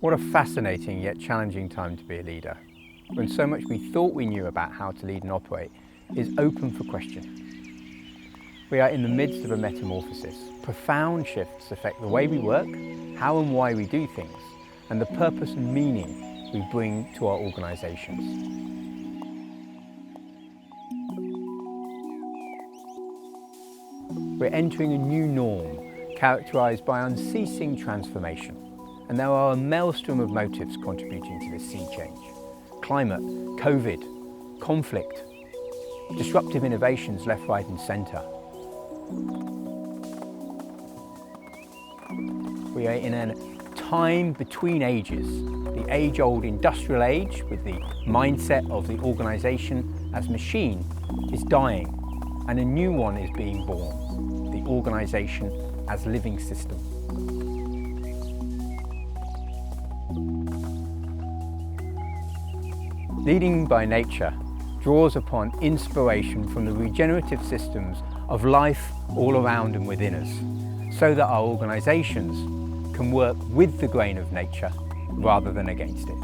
What a fascinating yet challenging time to be a leader, when so much we thought we knew about how to lead and operate is open for question. We are in the midst of a metamorphosis. Profound shifts affect the way we work, how and why we do things, and the purpose and meaning we bring to our organisations. We're entering a new norm characterised by unceasing transformation, and there are a maelstrom of motives contributing to this sea change. Climate, COVID, conflict, disruptive innovations left, right and centre. We are in a time between ages. The age-old industrial age, with the mindset of the organisation as machine, is dying, and a new one is being born, the organisation as living system. Leading by nature draws upon inspiration from the regenerative systems of life all around and within us, so that our organisations can work with the grain of nature rather than against it.